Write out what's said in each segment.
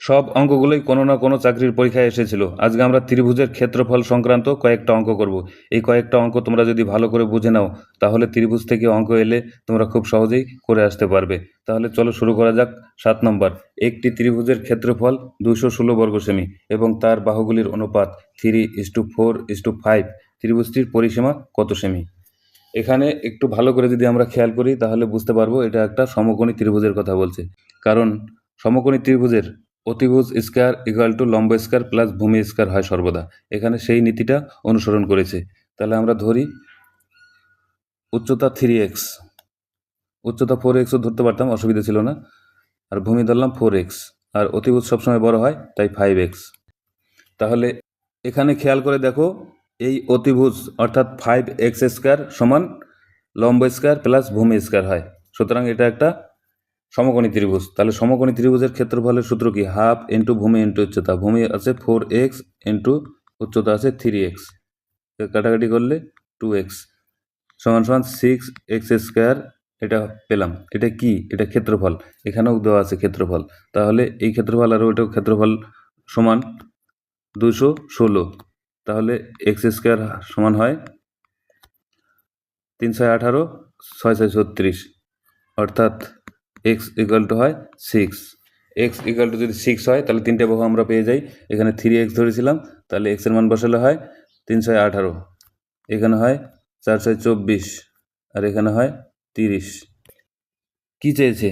সব অঙ্কগুলোই কোনো না কোনো চাকরির পরীক্ষায় এসেছিল। আজকে আমরা ত্রিভুজের ক্ষেত্রফল সংক্রান্ত কয়েকটা অঙ্ক করব। এই কয়েকটা অঙ্ক তোমরা যদি ভালো করে বুঝে নাও, তাহলে ত্রিভুজ থেকে অঙ্ক এলে তোমরা খুব সহজেই করে আসতে পারবে। তাহলে চলো শুরু করা যাক। 7 নম্বর, একটি ত্রিভুজের ক্ষেত্রফল 216 বর্গ সেমি এবং তার বাহুগুলির অনুপাত 3:4:5। ত্রিভুজটির পরিসীমা কত সেমি? এখানে একটু ভালো করে যদি আমরা খেয়াল করি তাহলে বুঝতে পারবো এটা একটা সমকোণী ত্রিভুজের কথা বলছে। কারণ সমকোণী ত্রিভুজের অতিভুজ স্কয়ার ইকুয়াল টু লম্ব স্কয়ার প্লাস ভূমি স্কয়ার হয় সর্বদা। এখানে সেই নীতিটা অনুসরণ করেছে। তাহলে আমরা ধরি উচ্চতা 3x, উচ্চতা 4xও ধরতে পারতাম, অসুবিধা ছিল না। আর ভূমি ধরলাম 4x, আর অতিভুজ সবসময় বড় হয় তাই 5x। তাহলে এখানে খেয়াল করে দেখো, এই অতিভুজ অর্থাৎ 5x স্কয়ার সমান লম্ব স্কয়ার প্লাস ভূমি স্কয়ার হয়। সুতরাং এটা একটা সমকোণী ত্রিভুজ। তাহলে সমকোণী ত্রিভুজের ক্ষেত্রফলের সূত্র কি? হাফ ইন্টু ভূমি ইন্টু উচ্চতা। ভূমি আছে 4x ইন্টু উচ্চতা আছে 3x, কাটাকাটি করলে 2x সমান সমান 6x স্কয়ার। এটা পেলাম। এটা কি? এটা ক্ষেত্রফল। এখানেও দেওয়া আছে ক্ষেত্রফল। তাহলে এই ক্ষেত্রফল আর ওইটাও ক্ষেত্রফল সমান 216। তাহলে এক্স স্কয়ার সমান হয় 318, 6×6 = 36, অর্থাৎ এক্স ইকুয়াল টু হয় 6। এক্স ইকুয়াল টু যদি 6 হয় তাহলে তিনটে বাহু আমরা পেয়ে যাই। এখানে 3x ধরেছিলাম, তাহলে এক্সের মান বসালে হয় 318, এখানে হয় 4×6 = 24, আর এখানে হয় 30। কি চেয়েছে?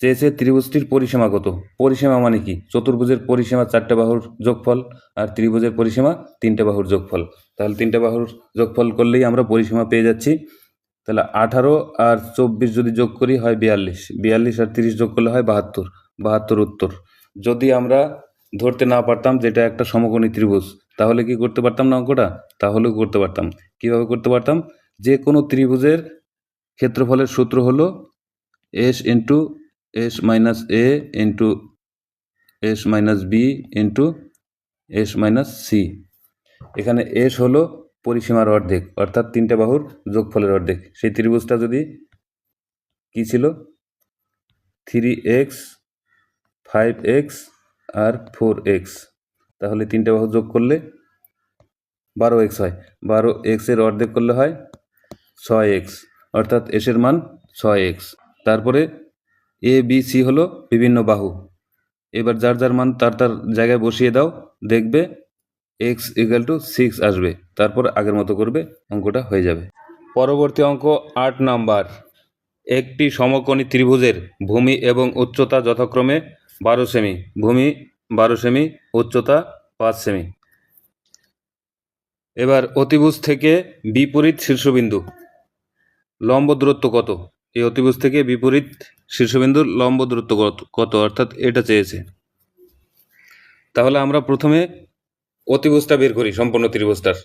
চেয়েছে ত্রিভুজটির পরিসীমা কত। পরিসীমা মানে কি? চতুর্ভুজের পরিসীমা 4টে বাহুর যোগফল, আর ত্রিভুজের পরিসীমা 3টে বাহুর যোগফল। তাহলে 3টে বাহুর যোগফল করলেই আমরা পরিসীমা পেয়ে যাচ্ছি। তাহলে 18 আর 24 যদি যোগ করি হয় 42, 42 আর 30 যোগ করলে হয় 72, 72 উত্তর। যদি আমরা ধরতে না পারতাম যেটা একটা সমকোণী ত্রিভুজ, তাহলে কি করতে পারতাম না অঙ্কটা? তাহলেও করতে পারতাম। কিভাবে করতে পারতাম? যে কোনো ত্রিভুজের ক্ষেত্রফলের সূত্র হলো s into s minus a into s minus b into s minus c। এখানে s হলো পরিসীমার অর্ধেক, অর্থাৎ 3টে বাহুর যোগফলের অর্ধেক। সেই ত্রিভুজটা যদি কি ছিল? 3x, 5x আর 4x, তাহলে 3টে বাহু যোগ করলে 12x হয়। 12x এর অর্ধেক করলে হয় 6x, অর্থাৎ s এর মান 6x। তারপরে a b c হলো বিভিন্ন বাহু। এবার যার যার মান তার তার জায়গায় বসিয়ে দাও, দেখবে x ইকুয়াল টু 6 আসবে। তারপর আগের মতো করবে, অঙ্কটা হয়ে যাবে। পরবর্তী অঙ্ক 8 নাম্বার, একটি সমকোণী ত্রিভুজের ভূমি এবং উচ্চতা যথাক্রমে 12 সেমি, ভূমি 12 সেমি, উচ্চতা 5 সেমি। এবার অতিভুজ থেকে বিপরীত শীর্ষবিন্দু লম্ব দূরত্ব কত? এই অতিভুজ থেকে বিপরীত শীর্ষবিন্দুর লম্ব দূরত্ব কত, অর্থাৎ এটা চেয়েছে। তাহলে আমরা প্রথমে অতিভুজটা বের করি, সম্পূর্ণ ত্রিভুজটার।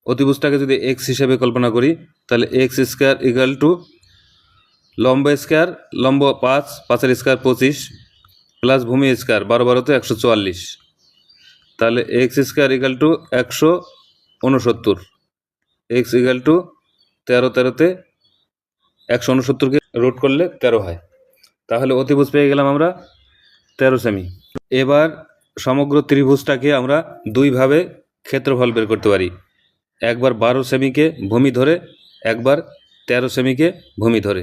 অতিভুজটাকে যদি এক্স হিসেবে কল্পনা করি, তাহলে এক্স স্কয়ার ইকুয়াল টু লম্ব স্কয়ার, লম্ব 5, 5-এর স্কয়ার 25, প্লাস ভূমি স্কয়ার 12-12 144। তাহলে X square equal to 169, X equal to 13-13 169কে রুট করলে 13 হয়। তাহলে অতিভুজ পেয়ে গেলাম আমরা 13 সেমি। এবার সমগ্র ত্রিভুজটাকে আমরা দুইভাবে ক্ষেত্রফল বের করতে পারি। একবার 12 সেমিকে ভূমি ধরে, একবার 13 সেমিকে ভূমি ধরে।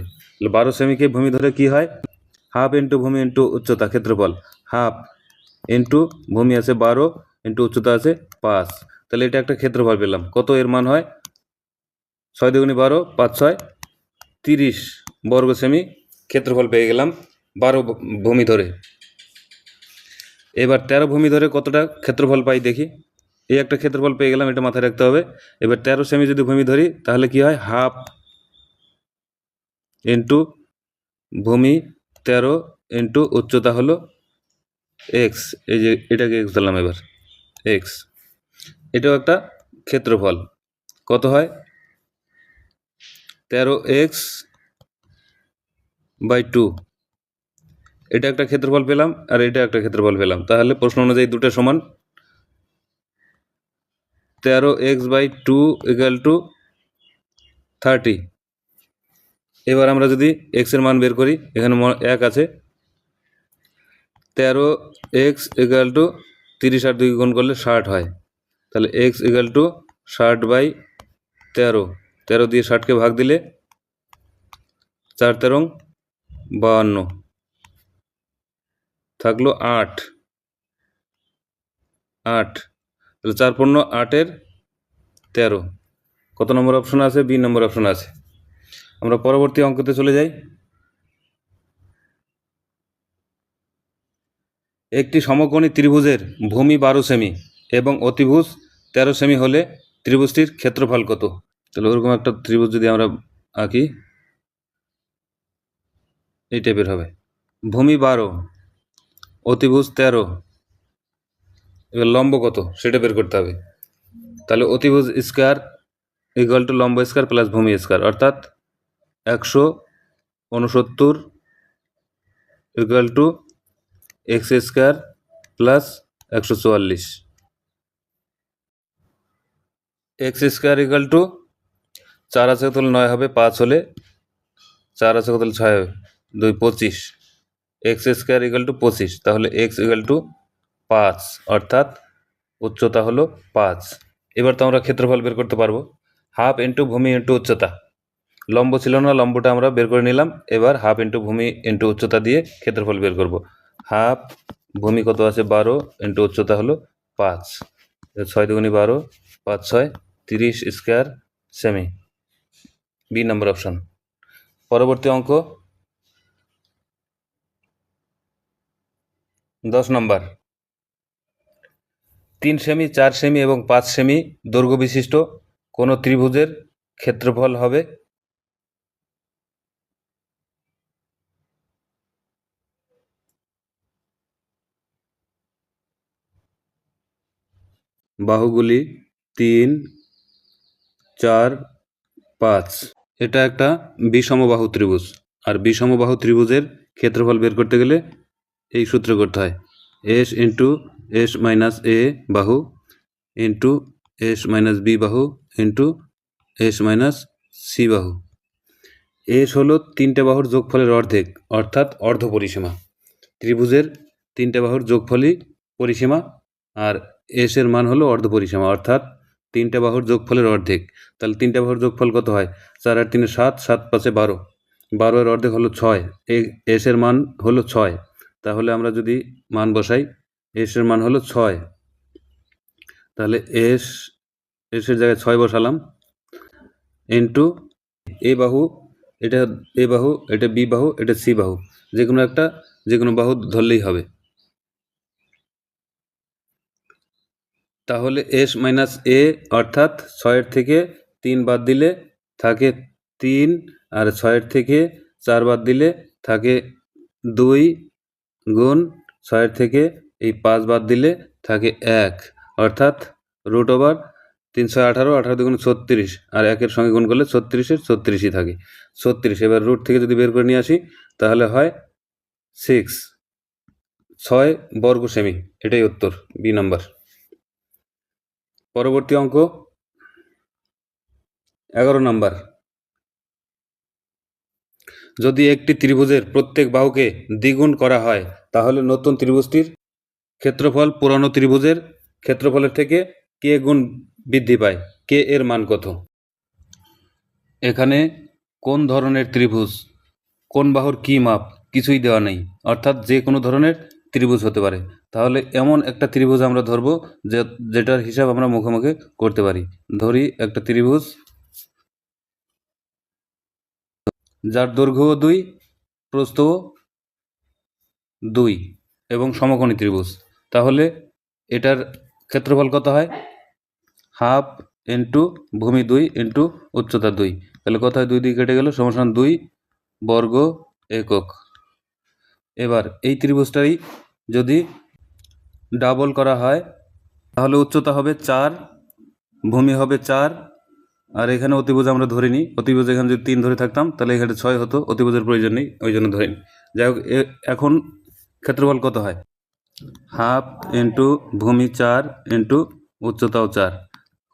12 সেমিকে ভূমি ধরে কি হয়? হাফ ইন্টু ভূমি ইন্টু উচ্চতা ক্ষেত্রফল। হাফ ইন্টু ভূমি আছে 12 ইন্টু উচ্চতা আছে 5। তাহলে এটা একটা ক্ষেত্রফল পেলাম। কত এর মান হয়? 6 × 2 = 12, 5×6 = 30 বর্গ সেমি ক্ষেত্রফল পেয়ে গেলাম 12 ভূমি ধরে। এবার 13 ভূমি ধরে কতটা ক্ষেত্রফল পাই দেখি। এই একটা ক্ষেত্রফল পেয়ে গেলাম, এটা মাথায় রাখতে হবে। এবার 13 সেমি যদি ভূমি ধরি তাহলে কি হয়? হাফ ইন্টু ভূমি 13 ইন্টু উচ্চতা হলো এক্স। এই যে এটাকে এক্স ধরলাম, এবার এক্স। এটাও একটা ক্ষেত্রফল। কত হয়? 13x/2। এটা একটা ক্ষেত্রফল পেলাম, আর এটা একটা ক্ষেত্রফল পেলাম। তাহলে প্রশ্ন অনুযায়ী দুটো সমান। 13x/2 = 30। এবার আমরা যদি এক্স এর মান বের করি, এখানে 1 আছে, 13x ইকুয়াল টু 30 আর 2 গুণ করলে 60 হয়। তাহলে x ইকুয়াল টু 60/13, 13 দিয়ে 60কে ভাগ দিলে 4 13 52, থাকলো 8। তাহলে 4 15 8-এর 13। কত নম্বর অপশন আছে? বি নম্বর অপশন আছে। আমরা পরবর্তী অঙ্কতে চলে যাই। একটি সমকোণী ত্রিভুজের ভূমি 12 সেমি এবং অতিভুজ 13 সেমি হলে ত্রিভুজটির ক্ষেত্রফল কত? তাহলে ওরকম একটা ত্রিভুজ যদি আমরা আঁকি, এই টাইপের হবে। ভূমি 12, অতিভুজ 13, এবার লম্ব কত সেটা বের করতে হবে। তাহলে অতিভুজ স্কোয়ার ইকুয়াল টু লম্ব স্কোয়ার প্লাস ভূমি স্কোয়ার, অর্থাৎ 169 equal to x square plus 144। X square equal to 4 আছে কত হলে 9 হবে, 5 হলে 4 আছে কত হলে 6 হবে, 2 25। এক্স স্কোয়ার ইকুয়াল টু 25, তাহলে এক্স ইকুয়াল টু 5, অর্থাৎ উচ্চতা হলো 5। এবার তো আমরা ক্ষেত্রফল বের করতে পারবো। হাফ ইন্টু ভূমি ইন্টু উচ্চতা। লম্ব ছিল না, লম্বটা আমরা বের করে নিলাম। এবার হাফ ইন্টু ভূমি ইন্টু উচ্চতা দিয়ে ক্ষেত্রফল বের করব। হাফ ভূমি কত আছে 12 ইন্টু উচ্চতা হলো 5, 6 দুগুণি 12, 5 6 30 স্কোয়ার সেমি। বি নম্বর অপশন। পরবর্তী অঙ্ক 10 নম্বর। 3 সেমি, 4 সেমি এবং 5 সেমি দৈর্ঘ্য বিশিষ্ট কোনো ত্রিভুজের ক্ষেত্রফল হবে বাহুগুলি 3 4 5। এটা একটা বিষমবাহু ত্রিভুজ, আর বিষমবাহু ত্রিভুজের ক্ষেত্রফল বের করতে গেলে এই সূত্র করতে হয়। এস ইন্টু এস মাইনাস এ বাহু ইন্টু এস মাইনাস বি বাহু ইন্টু এস মাইনাস সি বাহু। এস হলো 3টে বাহুর যোগফলের অর্ধেক, অর্থাৎ অর্ধ পরিসীমা। ত্রিভুজের 3টে বাহুর যোগফলই পরিসীমা, আর এস এর মান হলো অর্ধ পরিসীমা, অর্থাৎ 3টে বাহুর যোগফলের অর্ধেক। তাহলে 3টে বাহুর যোগফল কত হয়? 4 আর 3 7, 7 5 12, 12 এর অর্ধেক হলো 6। এস এর মান হলো 6, তাহলে আমরা যদি মান বসাই, এস এর মান হলো 6, তাহলে এস এর জায়গায় 6 বসালাম ইন্টু এ বাহু, এটা এ বাহু, এটা বি বাহু, এটা সি বাহু, যে কোনো বাহু ধরলেই হবে। তাহলে এস মাইনাস এ, অর্থাৎ 6-এর থেকে 3 বাদ দিলে থাকে 3, আর 6-এর থেকে 4 বাদ দিলে থাকে 2, গুণ 6-এর থেকে এই 5 বাদ দিলে থাকে 1, অর্থাৎ রুট ওভার 318, 18 দুগুণ 36, আর 1-এর সঙ্গে গুণ করলে 36-এর 36ই থাকে, 36। এবার রুট থেকে যদি বের করে নিয়ে আসি তাহলে হয় 6 বর্গ সেমি। এটাই উত্তর, বি নাম্বার। পরবর্তী অঙ্ক 11 নম্বর। যদি একটি ত্রিভুজের প্রত্যেক বাহুকে দ্বিগুণ করা হয় তাহলে নতুন ত্রিভুজটির ক্ষেত্রফল পুরানো ত্রিভুজের ক্ষেত্রফলের থেকে কে গুণ বৃদ্ধি পায়, কে এর মান কত? এখানে কোন ধরনের ত্রিভুজ, কোন বাহুর কী মাপ কিছুই দেওয়া নেই, অর্থাৎ যে কোনো ধরনের ত্রিভুজ হতে পারে। তাহলে এমন একটা ত্রিভুজ আমরা ধরবো যেটার হিসাব আমরা মুখে মুখে করতে পারি। ধরি একটা ত্রিভুজ যার দৈর্ঘ্য 2, প্রস্থ 2 এবং সমকোণী ত্রিভুজ। তাহলে এটার ক্ষেত্রফল কত হয়? হাফ ইন্টু ভূমি 2 ইন্টু উচ্চতা 2। তাহলে কত হয়? 2 দিয়ে কেটে গেল, সমান 2 বর্গ একক। এবার এই ত্রিভুজটাই যদি ডাবল করা হয় তাহলে উচ্চতা হবে 4, ভূমি হবে 4, আর এখানে অতিভুজ আমরা ধরে নিই। অতিভুজ এখানে যদি 3 ধরে থাকতাম তাহলে এখানে 6 হতো, অতিভুজের প্রয়োজন নেই, ওই জন্য ধরে নিই। যাই হোক, এখন ক্ষেত্রফল কত হয়? হাফ ইন্টু ভূমি 4 ইন্টু উচ্চতাও 4,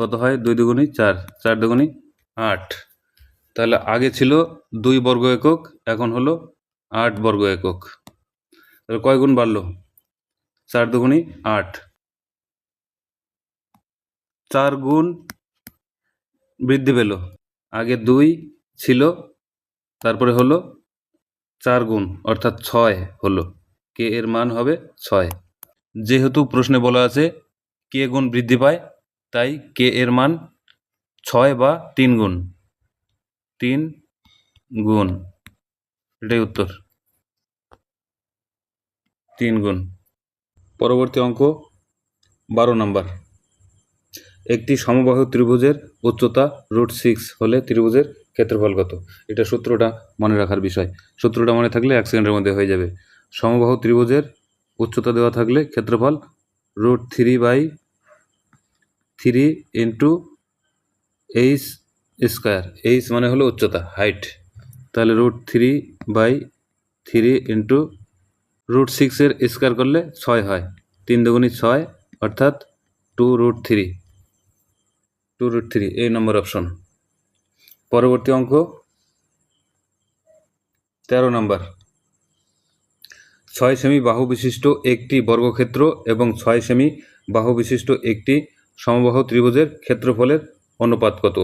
কত হয়? 2 দুগুণি 4, 4 দুগুণি 8। তাহলে আগে ছিল 2 বর্গ একক, এখন হলো 8 বর্গ একক। তাহলে কয় গুণ বাড়লো? 4 দুগুণি 8, 4 গুণ বৃদ্ধি পেল, আগে 2 ছিল, তারপরে হলো 4 গুণ অর্থাৎ 6 হলো, কে এর মান হবে 6। যেহেতু প্রশ্নে বলা আছে কে গুণ বৃদ্ধি পায়, তাই কে এর মান 6 বা 3 গুণ, 3 গুণ, এটাই উত্তর, 3 গুণ। পরবর্তী অঙ্ক 12 নম্বর। একটি সমবাহু ত্রিভুজের উচ্চতা √6 হলে ত্রিভুজের ক্ষেত্রফল কত? এটা সূত্রটা মনে রাখার বিষয়। সূত্রটা মনে থাকলে 1 সেকেন্ডের মধ্যে হয়ে যাবে। সমবাহু ত্রিভুজের উচ্চতা দেওয়া থাকলে ক্ষেত্রফল √3/3 ইন্টু h স্কোয়ার। h মানে হলো উচ্চতা, হাইট। তাহলে √3/3 ইন্টু √6 স্কোয়ার করলে 6 হয়, 3 দুগুণি 6 অর্থাৎ 2√3, এই নম্বর অপশন। পরবর্তী অঙ্ক 13 নম্বর। 6 সেমি বাহু বিশিষ্ট একটি বর্গক্ষেত্র এবং 6 সেমি বাহু বিশিষ্ট একটি সমবাহু ত্রিভুজের ক্ষেত্রফলের অনুপাত কত?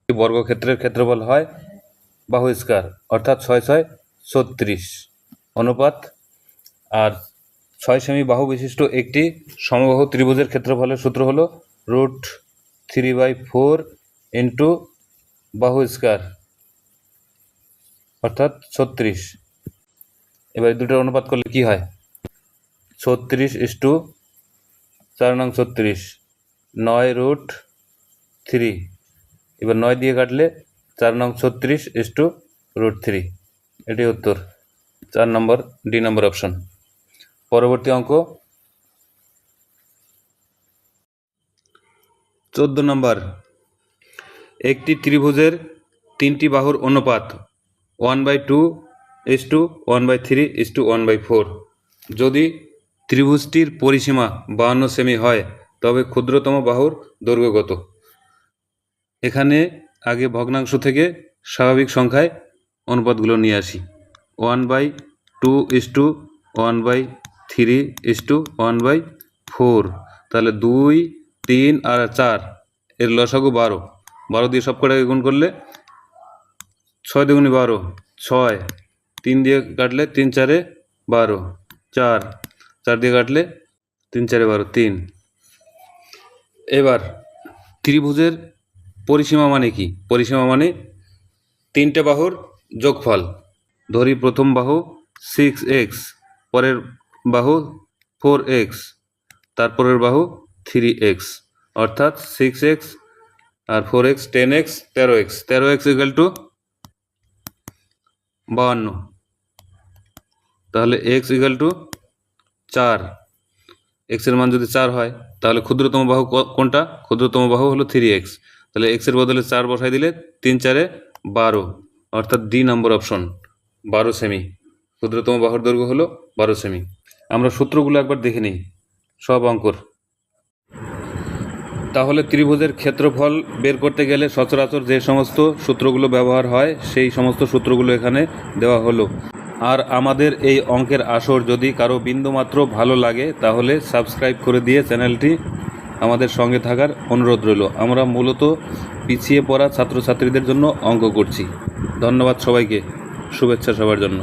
বর্গক্ষেত্রের ক্ষেত্রফল হয় বাহু স্কয়ার, অর্থাৎ 6 6 36 অনুপাত, আর 6 সেমি বাহু বিশিষ্ট একটি সমবাহু ত্রিভুজের ক্ষেত্রফলের সূত্র হলো √3/4 ইন্টু বাহু স্কয়ার অর্থাৎ 36। এবার দুটোর অনুপাত করলে কি হয়? 36:4 নং 36, 9√3। এবার 9 দিয়ে কাটলে 4 নং 36:√3, এটি উত্তর, 4 নম্বর, ডি নম্বর অপশন। পরবর্তী অঙ্ক 14 নম্বর। একটি ত্রিভুজের 3টি বাহুর অনুপাত 1/2:1/3:1/4। যদি ত্রিভুজটির পরিসীমা 52 সেমি হয় তবে ক্ষুদ্রতম বাহুর দৈর্ঘ্য কত? এখানে আগে ভগ্নাংশ থেকে স্বাভাবিক সংখ্যায় অনুপাতগুলো নিয়ে আসি। 1/2:1/3:1/4, তাহলে 2, 3 আর 4 এর লসাগু 12, 12 দিয়ে সব কটাকে গুণ করলে 6 দুগুণি 12, 6, 3 দিয়ে কাটলে 3 4 12, 4, 4 দিয়ে কাটলে 3 4 12, 3। এবার ত্রিভুজের পরিসীমা মানে কি? পরিসীমা মানে 3টে বাহুর যোগফল। ধরি প্রথম বাহু 6x, পরের বাহু 4x, তারপরের বাহু 3x, অর্থাৎ 6x R 4x 10x 13x, 13x equal to 52, তাহলে x ইকুয়াল টু 4। x এর মান যদি 4 হয় তাহলে ক্ষুদ্রতম বাহু কোনটা? ক্ষুদ্রতম বাহু হলো 3x, তাহলে x এর বদলে 4 বসাই দিলে 3 4 12, অর্থাৎ ডি নম্বর অপশন, 12 সেমি। ক্ষুদ্রতম বাহুর দৈর্ঘ্য হলো 12 সেমি। আমরা সূত্রগুলো একবার দেখে নিই সব অঙ্কর। তাহলে ত্রিভুজের ক্ষেত্রফল বের করতে গেলে সচরাচর যে সমস্ত সূত্রগুলো ব্যবহার হয় সেই সমস্ত সূত্রগুলো এখানে দেওয়া হলো। আর আমাদের এই অঙ্কের আসর যদি কারো বিন্দুমাত্র ভালো লাগে তাহলে সাবস্ক্রাইব করে দিয়ে চ্যানেলটি আমাদের সঙ্গে থাকার অনুরোধ রইল। আমরা মূলত পিছিয়ে পড়া ছাত্রছাত্রীদের জন্য অঙ্ক করছি। ধন্যবাদ সবাইকে, শুভেচ্ছা সবার জন্য।